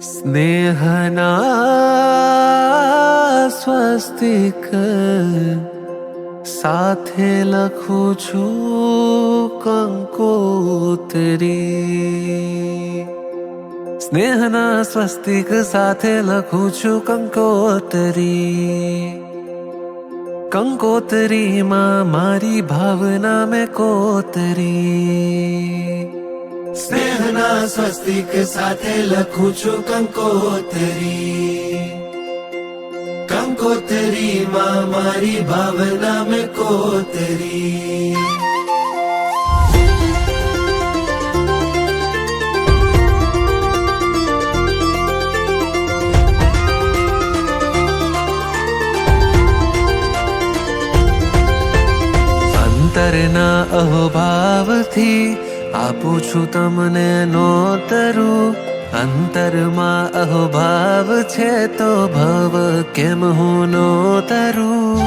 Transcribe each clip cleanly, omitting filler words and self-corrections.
સ્નેહના સ્વસ્તિક સાથે લખું છું કંકોત્રી. સ્નેહના સ્વસ્તિક સાથે લખું છું કંકોત્રી. કંકોત્રીમાં મારી ભાવના મેં કોતરી. સ્નેહના સ્વસ્તિક સાથે લખું છું કંકોત્રી. કંકોત્રીમાં મારી ભાવના મેં કોતરી. અંતરના અહોભાવથી આપું છું તમને નોતરું. અંતરમાં અહોભાવ છે તો ભવ કેમ હું નોતરું.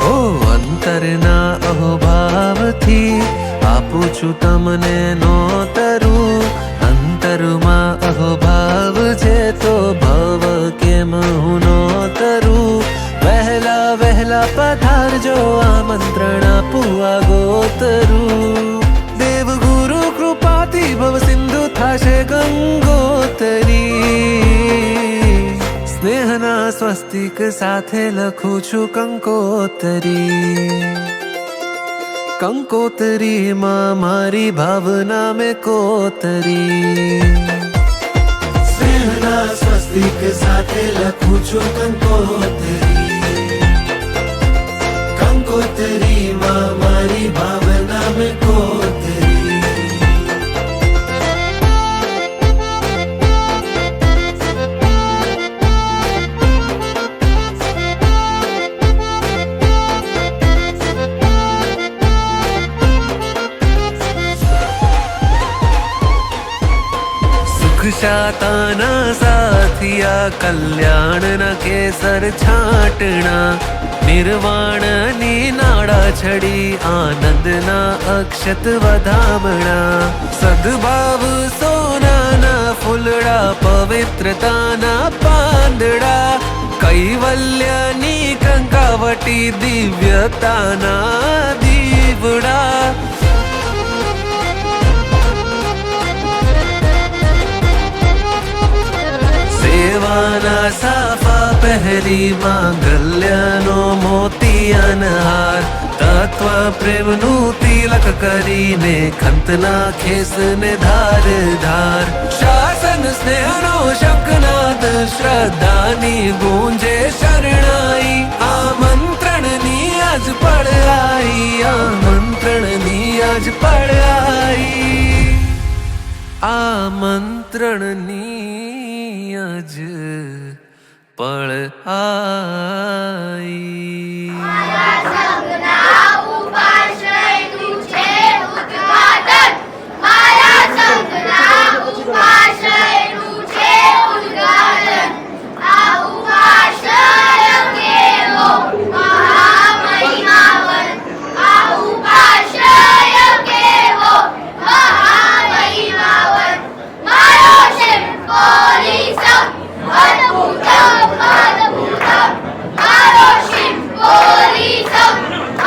ઓ અંતરના અહોભાવથી આપું છું તમને નોતરું. અંતરમાં અહોભાવ છે તો ભવ કેમ હું નોતરું. વહેલા વહેલા પધારજો આમંત્રણ આપું આગોતરું. દેવ ગુરુ કૃપાથી ભવ સિંધુ થાશે ગંગોતરી. સ્નેહના સ્વસ્તિક સાથે લખું છું કંકોત્રી. કંકોત્રીમાં મારી ભાવના મેં કોતરી. સ્નેહના સ્વસ્તિક સાથે લખું છું કંકોત્રી. કંકોત્રીમાં મારી ભાવના મેં કોતરી. શાતાના સાથિયા કલ્યાણના કેસર છાંટણા. નિર્વાણની નાડા છડી આનંદના અક્ષત વધામણા. સદભાવ સોનાના ફૂલડા પવિત્રતાના પાંદડા. કૈવલ્યની કંકાવટી દિવ્યતાના દીવડા. સેવાના સાફા પહેરી માંગલ્યનો મોતિયાનહાર. તત્વ પ્રેમનું તિલક કરીને ખંતના ખેસને ધાર ધાર. શાસન સ્નેહનો શંખનાદ શ્રદ્ધાની ગુંજે શરણાઈ. આમંત્રણની આજ પડાઈ. આમંત્રણની આજ પડાઈ. આમંત્રણની આજ પળ આઈ.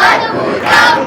Adbhutam,